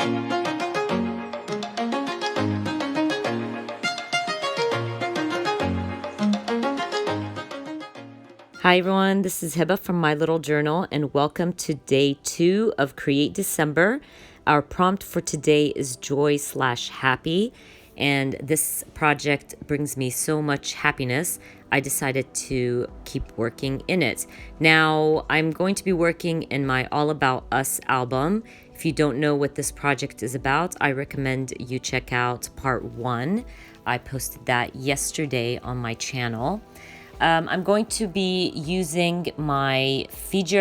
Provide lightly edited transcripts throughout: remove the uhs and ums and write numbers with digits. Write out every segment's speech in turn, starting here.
Hi everyone, this is Heba from My Little Journal, and welcome to day 2 of Create December. Our prompt for today is joy/happy, and this project brings me so much happiness. I decided to keep working in it. Now, I'm going to be working in my All About Us album. If you don't know what this project is about, I recommend you check out Part 1. I posted that yesterday on my channel. I'm going to be using my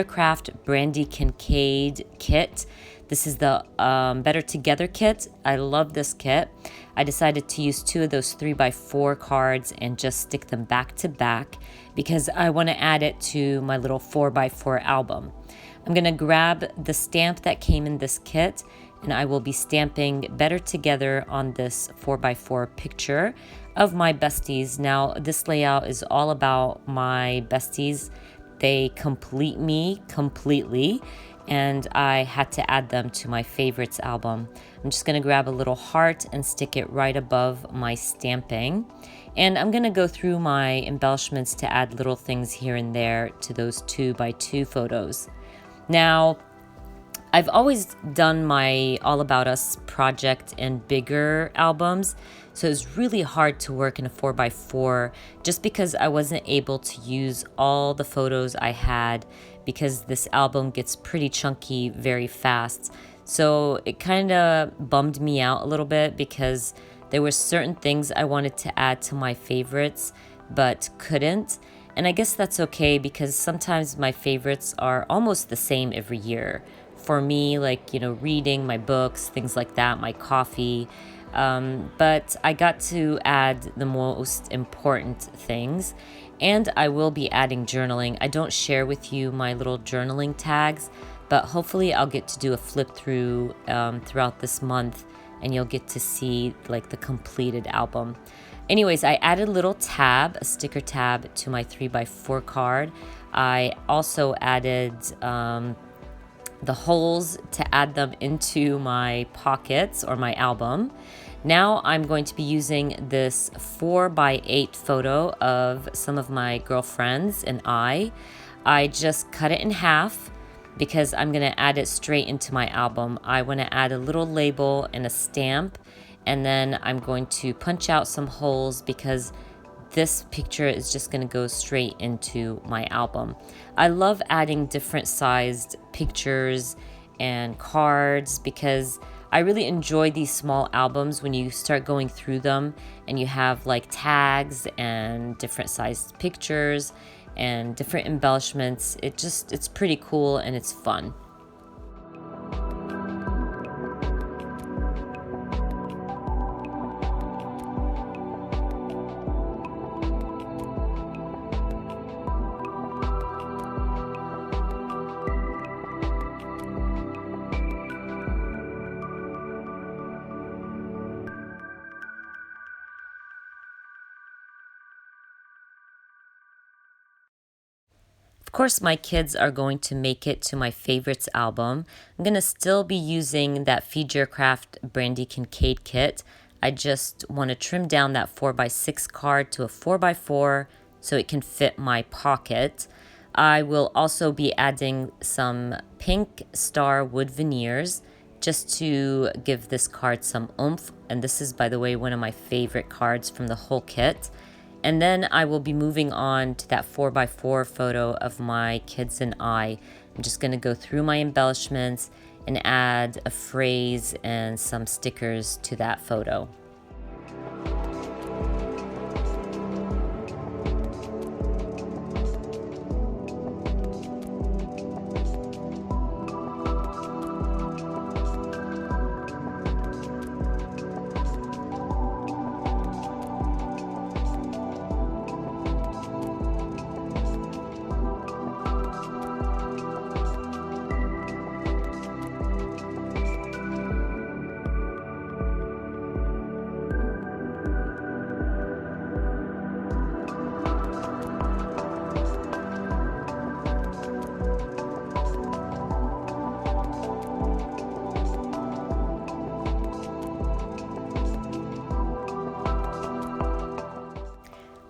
Craft Brandy Kincaid kit. This is the Better Together kit. I love this kit. I decided to use 2 of those 3x4 cards and just stick them back to back because I want to add it to my little 4x4 album. I'm going to grab the stamp that came in this kit, and I will be stamping Better Together on this 4x4 picture of my besties. Now, this layout is all about my besties. They complete me completely, and I had to add them to my favorites album. I'm just gonna grab a little heart and stick it right above my stamping. And I'm gonna go through my embellishments to add little things here and there to those 2x2 photos. Now, I've always done my All About Us project in bigger albums, so it was really hard to work in a 4x4 just because I wasn't able to use all the photos I had because this album gets pretty chunky very fast. So it kind of bummed me out a little bit because there were certain things I wanted to add to my favorites but couldn't. And I guess that's okay because sometimes my favorites are almost the same every year. For me, like, reading my books, things like that, my coffee. But I got to add the most important things, and I will be adding journaling. I don't share with you my little journaling tags, but hopefully I'll get to do a flip through throughout this month, and you'll get to see like the completed album. Anyways, I added a little tab, a sticker tab, to my 3x4 card. I also added the holes to add them into my pockets or my album. Now I'm going to be using this 4x8 photo of some of my girlfriends and I just cut it in half because I'm gonna add it straight into my album. I wanna add a little label and a stamp, and then I'm going to punch out some holes because this picture is just going to go straight into my album. I love adding different sized pictures and cards because I really enjoy these small albums when you start going through them and you have like tags and different sized pictures and different embellishments. It's pretty cool and it's fun. Of course, my kids are going to make it to my favorites album. I'm going to still be using that Craft Brandy Kincaid kit. I just want to trim down that 4x6 card to a 4x4 so it can fit my pocket. I will also be adding some pink star wood veneers just to give this card some oomph. And this is, by the way, one of my favorite cards from the whole kit. And then I will be moving on to that 4x4 photo of my kids and I. I'm just going to go through my embellishments and add a phrase and some stickers to that photo.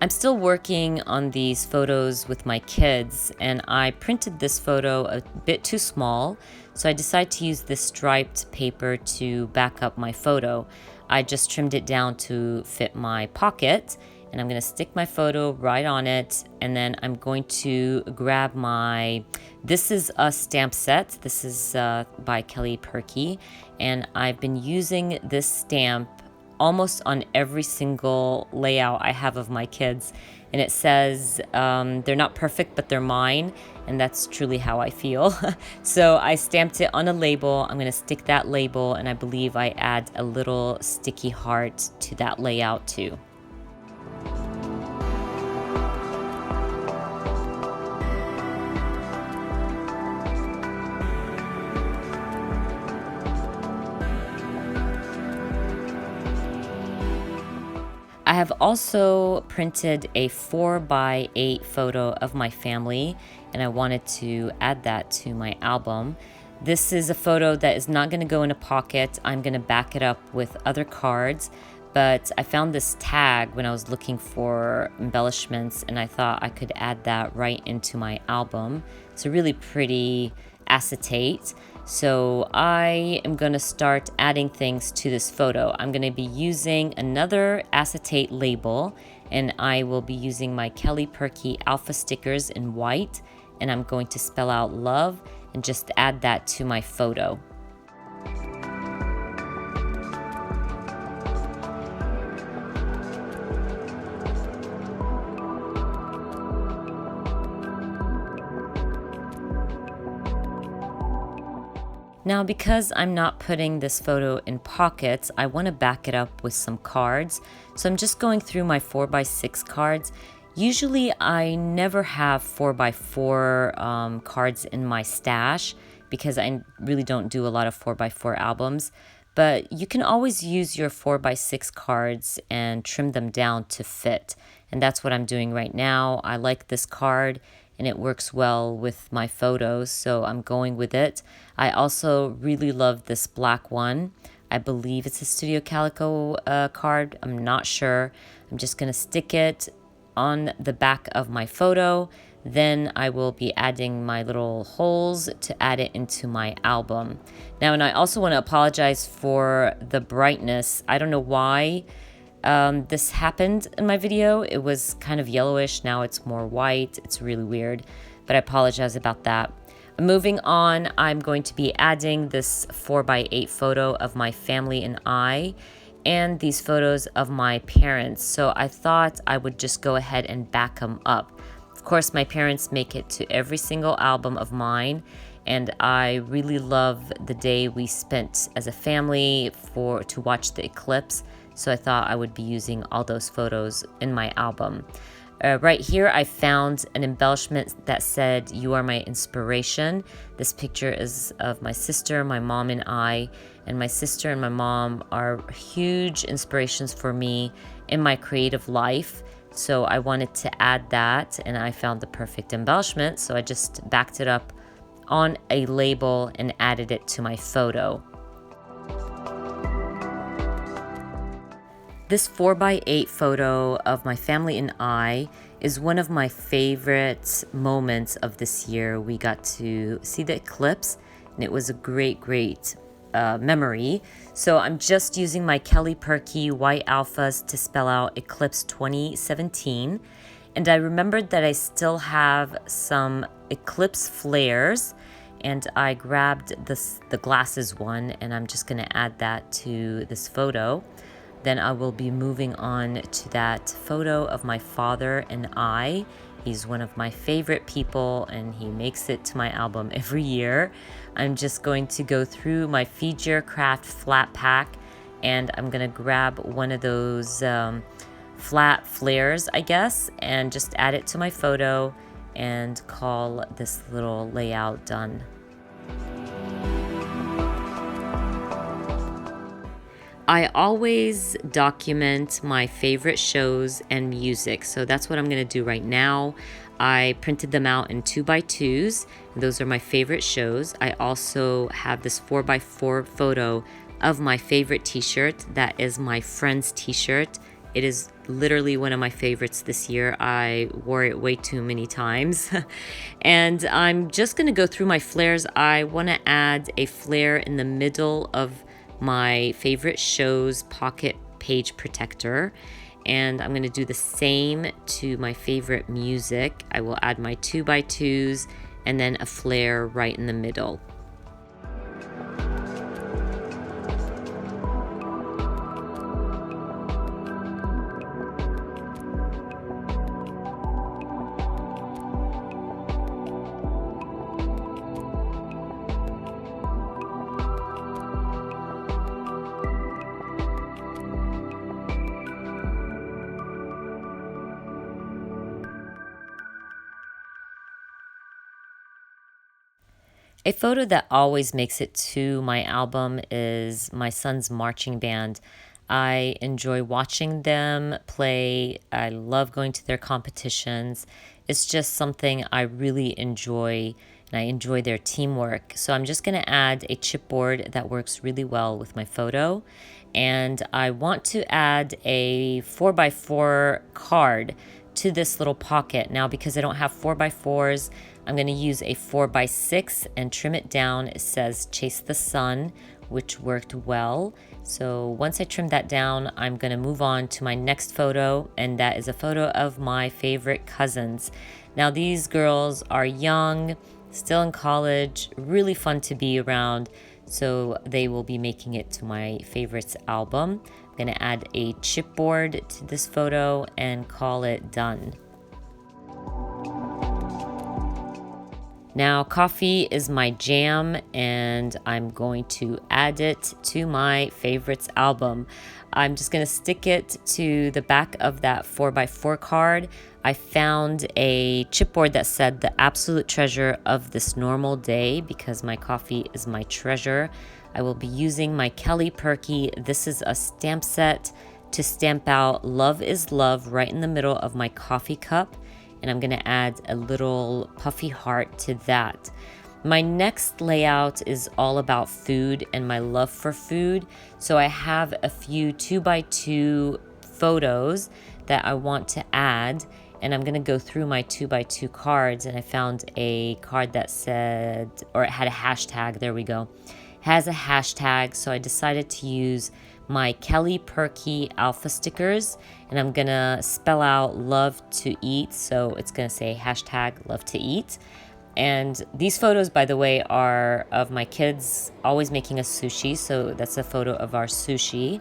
I'm still working on these photos with my kids, and I printed this photo a bit too small, so I decided to use this striped paper to back up my photo. I just trimmed it down to fit my pocket, and I'm going to stick my photo right on it, and then I'm going to grab this is a stamp set. This is by Kelly Perky, and I've been using this stamp almost on every single layout I have of my kids. And it says, they're not perfect, but they're mine. And that's truly how I feel. So I stamped it on a label. I'm gonna stick that label, and I believe I add a little sticky heart to that layout too. I have also printed a 4x8 photo of my family, and I wanted to add that to my album. This is a photo that is not going to go in a pocket. I'm going to back it up with other cards, but I found this tag when I was looking for embellishments, and I thought I could add that right into my album. It's a really pretty acetate. So I am going to start adding things to this photo. I'm going to be using another acetate label, and I will be using my Kelly Perky Alpha stickers in white, and I'm going to spell out love and just add that to my photo. Now, because I'm not putting this photo in pockets, I want to back it up with some cards. So I'm just going through my 4x6 cards. Usually I never have 4x4 cards in my stash because I really don't do a lot of 4x4 albums. But you can always use your 4x6 cards and trim them down to fit. And that's what I'm doing right now. I like this card, and it works well with my photos, so I'm going with it. I also really love this black one. I believe it's a Studio Calico card. I'm not sure. I'm just gonna stick it on the back of my photo. Then I will be adding my little holes to add it into my album. Now, and I also want to apologize for the brightness. I don't know why this happened in my video. It was kind of yellowish. Now it's more white. It's really weird, but I apologize about that. Moving on, I'm going to be adding this 4x8 photo of my family and I, and these photos of my parents. So I thought I would just go ahead and back them up. Of course, my parents make it to every single album of mine, and I really love the day we spent as a family to watch the eclipse. So I thought I would be using all those photos in my album. Right here, I found an embellishment that said, "You are my inspiration." This picture is of my sister, my mom, and I. And my sister and my mom are huge inspirations for me in my creative life. So I wanted to add that, and I found the perfect embellishment. So I just backed it up on a label and added it to my photo. This 4x8 photo of my family and I is one of my favorite moments of this year. We got to see the eclipse, and it was a great memory. So I'm just using my Kelly Perky white alphas to spell out Eclipse 2017. And I remembered that I still have some eclipse flares, and I grabbed the glasses one, and I'm just gonna add that to this photo. Then I will be moving on to that photo of my father and I. He's one of my favorite people, and he makes it to my album every year. I'm just going to go through my Feed Your Craft flat pack, and I'm gonna grab one of those flat flares, I guess, and just add it to my photo and call this little layout done. I always document my favorite shows and music, so that's what I'm going to do right now. I printed them out in 2x2s. Those are my favorite shows. I also have this 4x4 photo of my favorite t-shirt. That is my friend's t-shirt. It is literally one of my favorites this year. I wore it way too many times. And I'm just gonna go through my flares. I wanna add a flare in the middle of my favorite show's pocket page protector. And I'm gonna do the same to my favorite music. I will add my 2x2s and then a flare right in the middle. A photo that always makes it to my album is my son's marching band. I enjoy watching them play. I love going to their competitions. It's just something I really enjoy, and I enjoy their teamwork. So I'm just going to add a chipboard that works really well with my photo. And I want to add a 4x4 card to this little pocket. Now, because I don't have 4x4s, I'm going to use a 4x6 and trim it down. It says Chase the Sun, which worked well. So once I trim that down, I'm going to move on to my next photo, and that is a photo of my favorite cousins. Now, these girls are young, still in college, really fun to be around, so they will be making it to my favorites album. I'm going to add a chipboard to this photo and call it done. Now, coffee is my jam, and I'm going to add it to my favorites album. I'm just going to stick it to the back of that 4x4 card. I found a chipboard that said the absolute treasure of this normal day, because my coffee is my treasure. I will be using my Kelly Perky. This is a stamp set to stamp out Love is Love right in the middle of my coffee cup. And I'm going to add a little puffy heart to that. My next layout is all about food and my love for food. So I have a few 2x2 photos that I want to add. And I'm going to go through my 2x2 cards. And I found a card that said, or it had a hashtag. There we go. It has a hashtag. So I decided to use my Kelly Perky alpha stickers, and I'm gonna spell out love to eat, so it's gonna say hashtag love to eat. And these photos, by the way, are of my kids always making us sushi, so that's a photo of our sushi,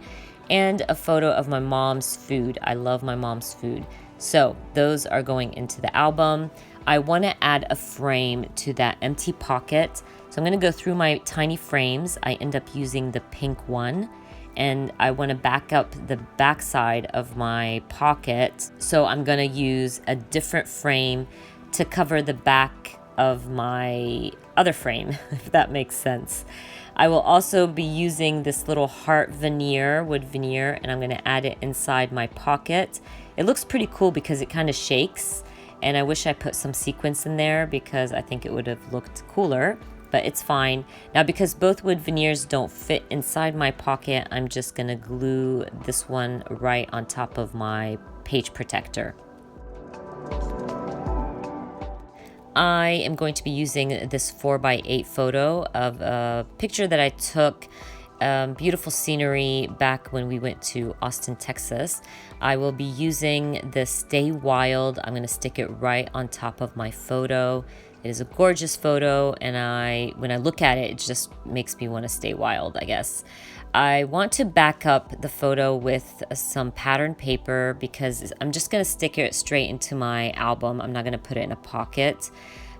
and a photo of my mom's food. I love my mom's food, so those are going into the album. I want to add a frame to that empty pocket, so I'm gonna go through my tiny frames. I end up using the pink one, and I want to back up the back side of my pocket. So I'm going to use a different frame to cover the back of my other frame, if that makes sense. I will also be using this little heart veneer, wood veneer, and I'm going to add it inside my pocket. It looks pretty cool because it kind of shakes, and I wish I put some sequins in there because I think it would have looked cooler. But it's fine. Now, because both wood veneers don't fit inside my pocket, I'm just gonna glue this one right on top of my page protector. I am going to be using this 4x8 photo of a picture that I took, beautiful scenery back when we went to Austin, Texas. I will be using the Stay Wild. I'm gonna stick it right on top of my photo. It is a gorgeous photo, and when I look at it, it just makes me want to stay wild, I guess. I want to back up the photo with some pattern paper because I'm just going to stick it straight into my album. I'm not going to put it in a pocket.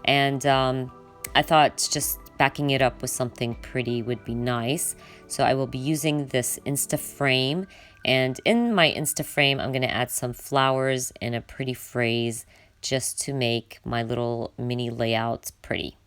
And I thought just backing it up with something pretty would be nice. So I will be using this Insta frame. And in my Insta frame, I'm going to add some flowers and a pretty phrase just to make my little mini layouts pretty.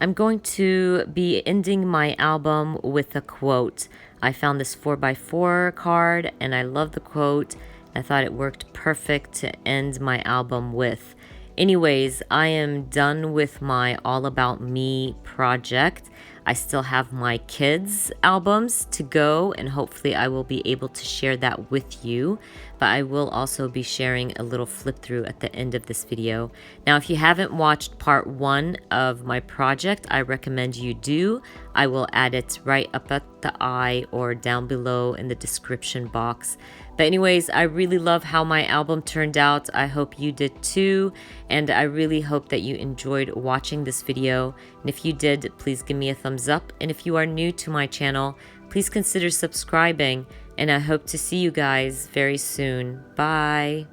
I'm going to be ending my album with a quote. I found this 4x4 card and I love the quote. I thought it worked perfect to end my album with. Anyways, I am done with my All About Me project. I still have my kids' albums to go, and hopefully I will be able to share that with you. But I will also be sharing a little flip through at the end of this video. Now, if you haven't watched part 1 of my project, I recommend you do. I will add it right up at the eye or down below in the description box. But anyways, I really love how my album turned out. I hope you did too. And I really hope that you enjoyed watching this video. And if you did, please give me a thumbs up. And if you are new to my channel, please consider subscribing. And I hope to see you guys very soon. Bye.